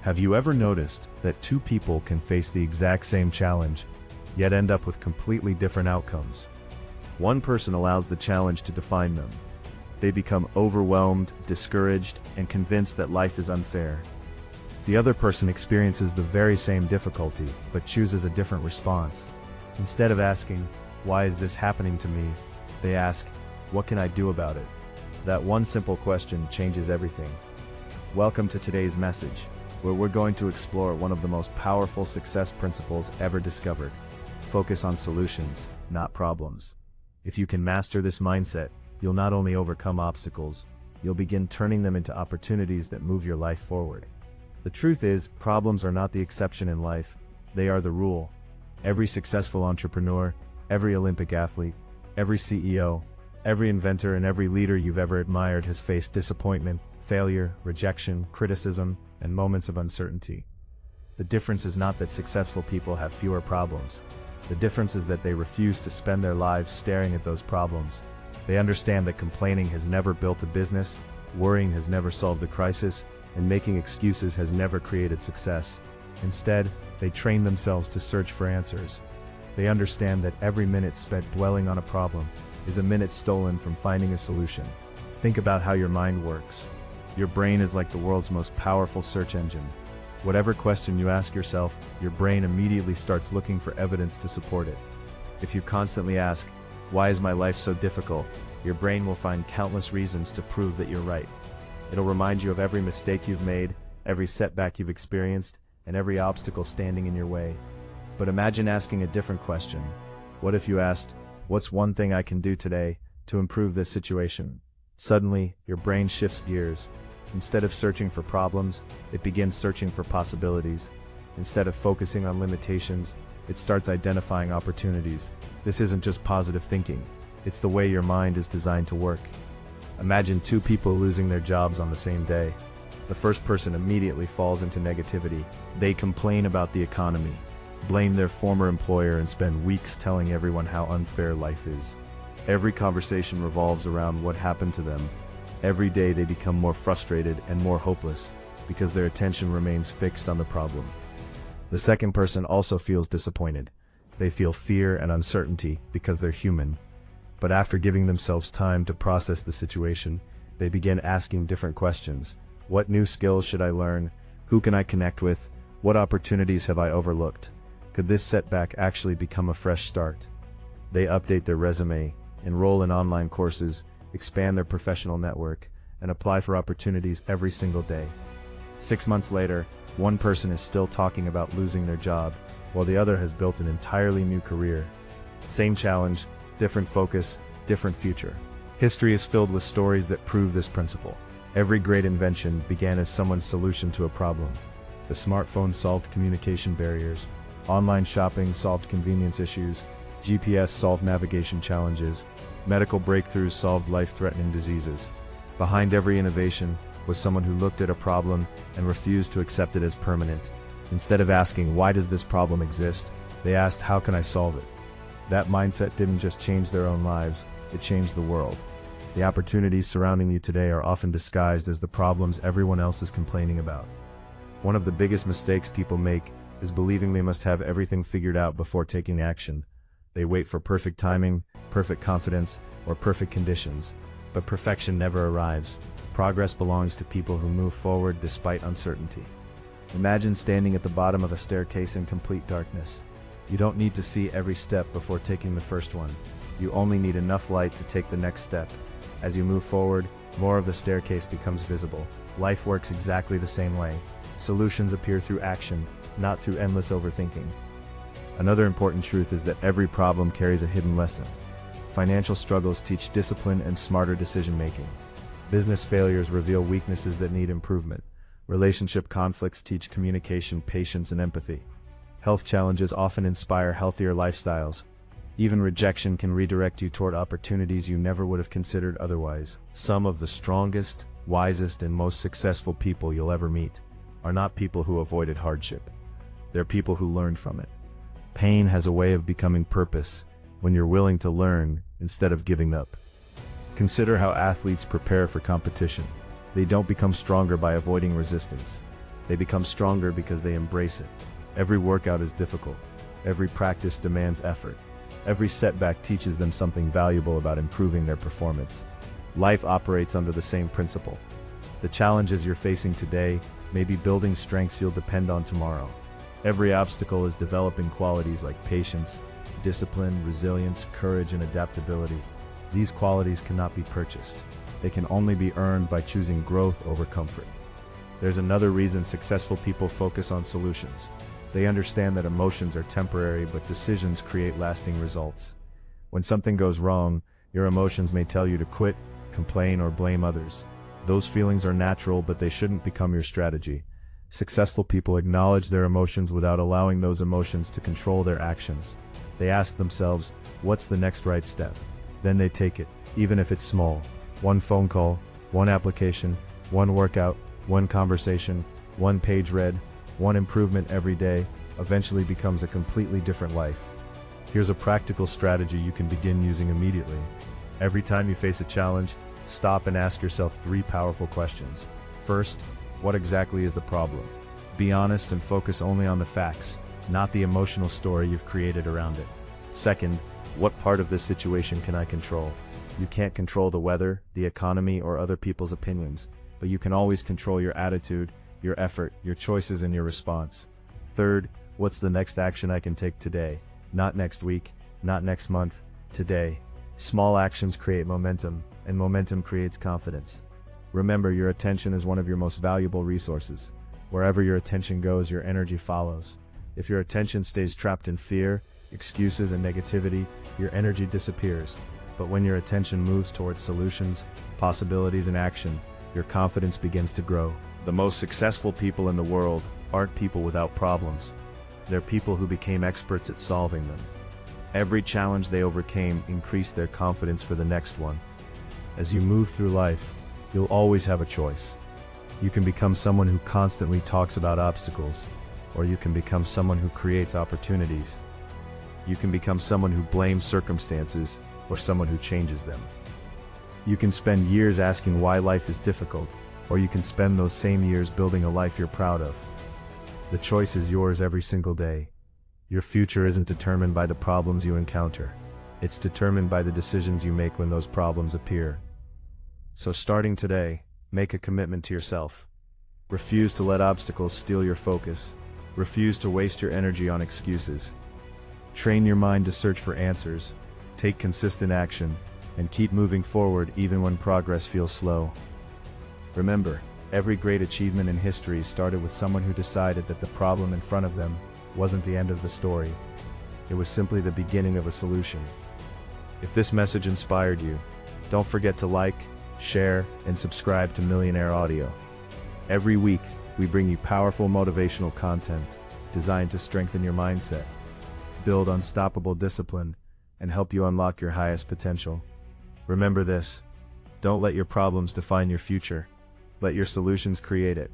Have you ever noticed that two people can face the exact same challenge, yet end up with completely different outcomes? One person allows the challenge to define them. They become overwhelmed, discouraged, and convinced that life is unfair. The other person experiences the very same difficulty, but chooses a different response. Instead of asking, "Why is this happening to me?" they ask, "What can I do about it?" That one simple question changes everything. Welcome to today's message, where we're going to explore one of the most powerful success principles ever discovered. Focus on solutions, not problems. If you can master this mindset, you'll not only overcome obstacles, you'll begin turning them into opportunities that move your life forward. The truth is, problems are not the exception in life, they are the rule. Every successful entrepreneur, every Olympic athlete, every CEO, every inventor, and every leader you've ever admired has faced disappointment, failure, rejection, criticism, and moments of uncertainty. The difference is not that successful people have fewer problems. The difference is that they refuse to spend their lives staring at those problems. They understand that complaining has never built a business, worrying has never solved a crisis, and making excuses has never created success. Instead, they train themselves to search for answers. They understand that every minute spent dwelling on a problem is a minute stolen from finding a solution. Think about how your mind works. Your brain is like the world's most powerful search engine. Whatever question you ask yourself, your brain immediately starts looking for evidence to support it. If you constantly ask, "Why is my life so difficult?" your brain will find countless reasons to prove that you're right. It'll remind you of every mistake you've made, every setback you've experienced, and every obstacle standing in your way. But imagine asking a different question. What if you asked, "What's one thing I can do today to improve this situation?" Suddenly, your brain shifts gears. Instead of searching for problems, it begins searching for possibilities. Instead of focusing on limitations, it starts identifying opportunities. This isn't just positive thinking, it's the way your mind is designed to work. Imagine two people losing their jobs on the same day. The first person immediately falls into negativity. They complain about the economy, blame their former employer, and spend weeks telling everyone how unfair life is. Every conversation revolves around what happened to them. Every day they become more frustrated and more hopeless because their attention remains fixed on the problem. The second person also feels disappointed. They feel fear and uncertainty because they're human. But after giving themselves time to process the situation, they begin asking different questions. What new skills should I learn? Who can I connect with? What opportunities have I overlooked? Could this setback actually become a fresh start? They update their resume, enroll in online courses, expand their professional network, and apply for opportunities every single day. 6 months later, one person is still talking about losing their job, while the other has built an entirely new career. Same challenge, different focus, different future. History is filled with stories that prove this principle. Every great invention began as someone's solution to a problem. The smartphone solved communication barriers, online shopping solved convenience issues, GPS solved navigation challenges, medical breakthroughs solved life-threatening diseases. Behind every innovation was someone who looked at a problem and refused to accept it as permanent. Instead of asking, "Why does this problem exist?" they asked, "How can I solve it?" That mindset didn't just change their own lives, it changed the world. The opportunities surrounding you today are often disguised as the problems everyone else is complaining about. One of the biggest mistakes people make is believing they must have everything figured out before taking action. They wait for perfect timing, perfect confidence, or perfect conditions. But perfection never arrives. Progress belongs to people who move forward despite uncertainty. Imagine standing at the bottom of a staircase in complete darkness. You don't need to see every step before taking the first one. You only need enough light to take the next step. As you move forward, more of the staircase becomes visible. Life works exactly the same way. Solutions appear through action, not through endless overthinking. Another important truth is that every problem carries a hidden lesson. Financial struggles teach discipline and smarter decision-making. Business failures reveal weaknesses that need improvement. Relationship conflicts teach communication, patience, and empathy. Health challenges often inspire healthier lifestyles. Even rejection can redirect you toward opportunities you never would have considered otherwise. Some of the strongest, wisest, and most successful people you'll ever meet are not people who avoided hardship. They're people who learned from it. Pain has a way of becoming purpose when you're willing to learn instead of giving up. Consider how athletes prepare for competition. They don't become stronger by avoiding resistance. They become stronger because they embrace it. Every workout is difficult. Every practice demands effort. Every setback teaches them something valuable about improving their performance. Life operates under the same principle. The challenges you're facing today may be building strengths you'll depend on tomorrow. Every obstacle is developing qualities like patience, discipline, resilience, courage, and adaptability. These qualities cannot be purchased. They can only be earned by choosing growth over comfort. There's another reason successful people focus on solutions. They understand that emotions are temporary, but decisions create lasting results. When something goes wrong, your emotions may tell you to quit, complain, or blame others. Those feelings are natural, but they shouldn't become your strategy. Successful people acknowledge their emotions without allowing those emotions to control their actions. They ask themselves, what's the next right step? Then they take it, even if it's small. One phone call, one application, one workout, one conversation, one page read, one improvement every day, eventually becomes a completely different life. Here's a practical strategy you can begin using immediately. Every time you face a challenge, stop and ask yourself 3 powerful questions. First, what exactly is the problem? Be honest and focus only on the facts, not the emotional story you've created around it. Second, what part of this situation can I control? You can't control the weather, the economy, or other people's opinions, but you can always control your attitude, your effort, your choices, and your response. Third, what's the next action I can take today? Not next week, not next month, today. Small actions create momentum, and momentum creates confidence. Remember, your attention is one of your most valuable resources. Wherever your attention goes, your energy follows. If your attention stays trapped in fear, excuses, and negativity, your energy disappears. But when your attention moves towards solutions, possibilities, and action, your confidence begins to grow. The most successful people in the world aren't people without problems. They're people who became experts at solving them. Every challenge they overcame increased their confidence for the next one. As you move through life, you'll always have a choice. You can become someone who constantly talks about obstacles, or you can become someone who creates opportunities. You can become someone who blames circumstances, or someone who changes them. You can spend years asking why life is difficult, or you can spend those same years building a life you're proud of. The choice is yours every single day. Your future isn't determined by the problems you encounter. It's determined by the decisions you make when those problems appear. So starting today, make a commitment to yourself. Refuse to let obstacles steal your focus. Refuse to waste your energy on excuses. Train your mind to search for answers. Take consistent action, and keep moving forward even when progress feels slow. Remember, every great achievement in history started with someone who decided that the problem in front of them wasn't the end of the story. It was simply the beginning of a solution. If this message inspired you, don't forget to like, share, and subscribe to Millionaire Audio. Every week, we bring you powerful motivational content designed to strengthen your mindset, build unstoppable discipline, and help you unlock your highest potential. Remember this: don't let your problems define your future. Let your solutions create it.